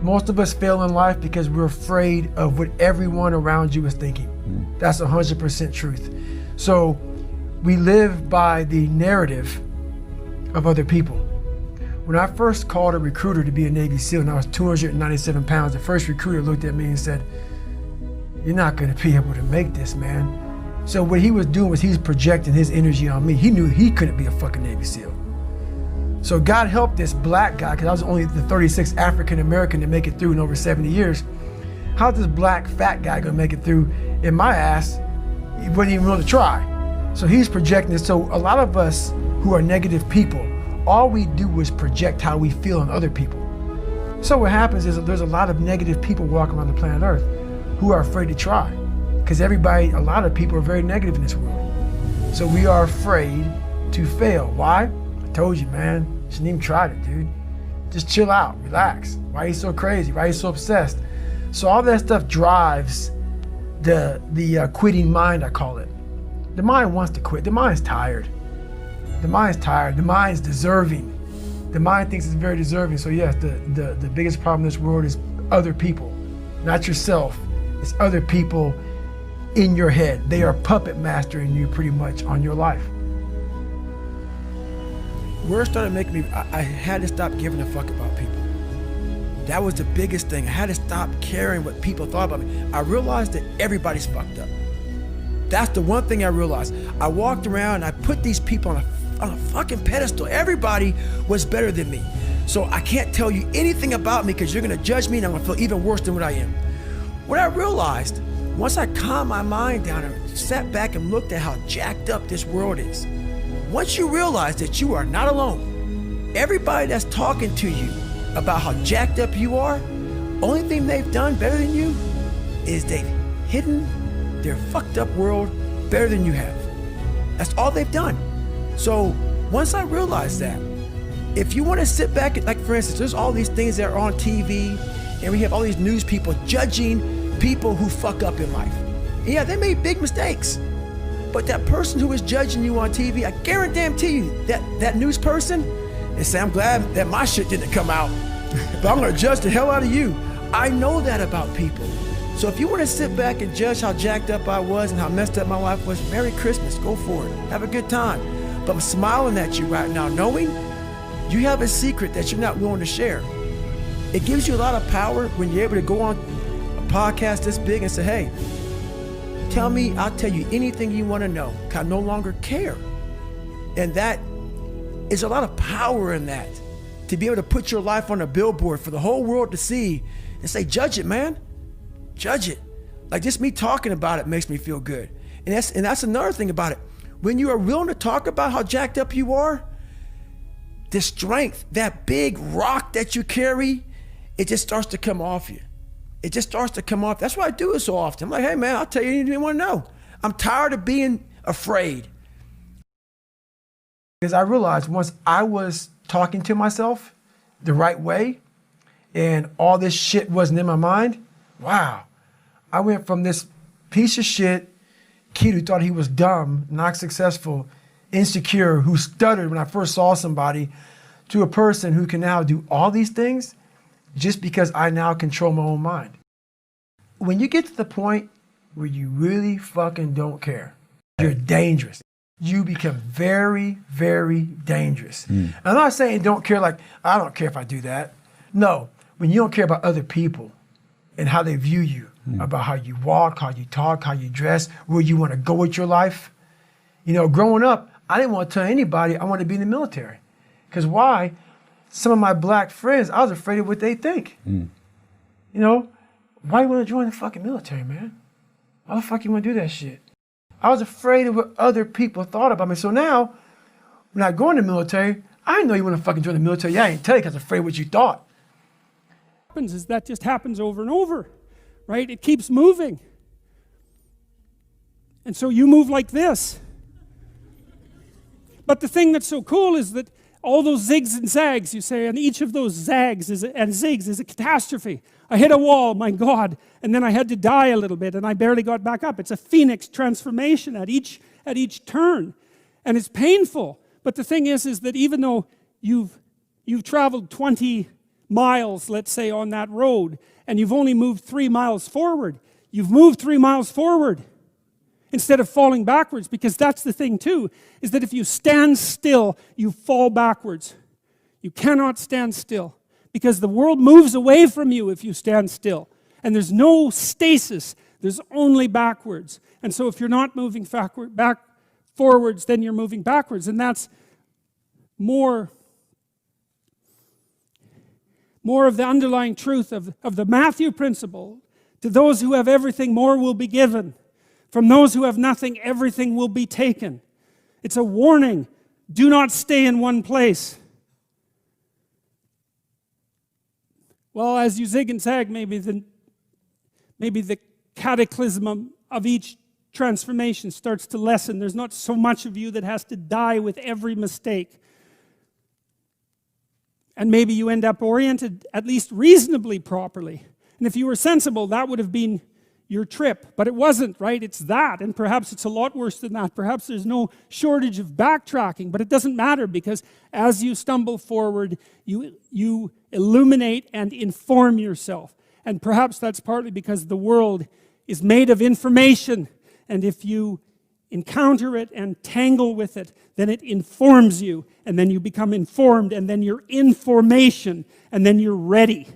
Most of us fail in life because we're afraid of what everyone around you is thinking. That's 100% truth. So we live by the narrative of other people. When I first called a recruiter to be a Navy SEAL and I was 297 pounds, the first recruiter looked at me and said, "You're not gonna be able to make this, man." So what he was doing was he's projecting his energy on me. He knew he couldn't be a fucking Navy SEAL. So God help this black guy, because I was only the 36th African American to make it through in over 70 years. How's this black fat guy gonna make it through in my ass? He wasn't even willing to try. So he's projecting this. So a lot of us who are negative people, all we do is project how we feel on other people. So what happens is that there's a lot of negative people walking around the planet Earth who are afraid to try. Because a lot of people are very negative in this world. So we are afraid to fail. Why? I told you, man, you shouldn't even try it, dude. Just chill out, relax. Why are you so crazy? Why are you so obsessed? So all that stuff drives the quitting mind, I call it. The mind wants to quit. The mind's tired. The mind's tired. The mind's deserving. The mind thinks it's very deserving. So yes, the biggest problem in this world is other people, not yourself. It's other people in your head. They are puppet mastering you pretty much on your life. Where it started making me, I had to stop giving a fuck about people. That was the biggest thing. I had to stop caring what people thought about me. I realized that everybody's fucked up. That's the one thing I realized. I walked around and I put these people on a fucking pedestal. Everybody was better than me. So I can't tell you anything about me because you're gonna judge me and I'm gonna feel even worse than what I am. What I realized, once I calmed my mind down and sat back and looked at how jacked up this world is, once you realize that you are not alone, everybody that's talking to you about how jacked up you are, only thing they've done better than you is they've hidden their fucked up world better than you have. That's all they've done. So once I realized that, if you want to sit back, like for instance, there's all these things that are on TV and we have all these news people judging people who fuck up in life. And yeah, they made big mistakes. But that person who is judging you on TV, I guarantee you that news person, they say, "I'm glad that my shit didn't come out, but I'm gonna judge the hell out of you." I know that about people. So if you want to sit back and judge how jacked up I was and how messed up my life was, Merry Christmas, go for it, have a good time. But I'm smiling at you right now, knowing you have a secret that you're not willing to share. It gives you a lot of power when you're able to go on a podcast this big and say, "Hey, tell me, I'll tell you anything you want to know, 'cause I no longer care." And that is a lot of power in that, to be able to put your life on a billboard for the whole world to see and say, "Judge it, man. Judge it." Like just me talking about it makes me feel good. And that's another thing about it. When you are willing to talk about how jacked up you are, the strength, that big rock that you carry, it just starts to come off you. It just starts to come off. That's why I do it so often. I'm like, "Hey man, I'll tell you anything you want to know." I'm tired of being afraid. Because I realized once I was talking to myself the right way and all this shit wasn't in my mind, wow. I went from this piece of shit kid who thought he was dumb, not successful, insecure, who stuttered when I first saw somebody, to a person who can now do all these things just because I now control my own mind. When you get to the point where you really fucking don't care, you're dangerous. You become very, very dangerous. I'm not saying don't care like, I don't care if I do that. No, when you don't care about other people and how they view you, about how you walk, how you talk, how you dress, where you want to go with your life. You know, growing up, I didn't want to tell anybody I wanted to be in the military. Because why? Some of my black friends, I was afraid of what they think. You know, why you want to join the fucking military, man? Why the fuck you want to do that shit? I was afraid of what other people thought about me. So now, when I go in the military, I didn't know you want to fucking join the military. Yeah, I didn't tell you because I was afraid of what you thought. What happens is that just happens over and over, right? It keeps moving. And so you move like this. But the thing that's so cool is that all those zigs and zags, you say, and each of those zags and zigs is a catastrophe. I hit a wall, my God, and then I had to die a little bit, and I barely got back up. It's a phoenix transformation at each turn, and it's painful. But the thing is that even though you've traveled 20 miles, let's say, on that road, and you've only moved 3 miles forward, you've moved 3 miles forward instead of falling backwards, because that's the thing too, is that if you stand still, you fall backwards. You cannot stand still, because the world moves away from you if you stand still. And there's no stasis, there's only backwards. And so if you're not moving forwards, then you're moving backwards. And that's more of the underlying truth of the Matthew principle. To those who have everything, more will be given. From those who have nothing, everything will be taken. It's a warning. Do not stay in one place. Well, as you zig and zag, maybe the cataclysm of each transformation starts to lessen. There's not so much of you that has to die with every mistake. And maybe you end up oriented at least reasonably properly. And if you were sensible, that would have been your trip. But it wasn't, right? It's that. And perhaps it's a lot worse than that. Perhaps there's no shortage of backtracking. But it doesn't matter, because as you stumble forward, you illuminate and inform yourself. And perhaps that's partly because the world is made of information. And if you encounter it and tangle with it, then it informs you, and then you become informed, and then you're information, and then you're ready.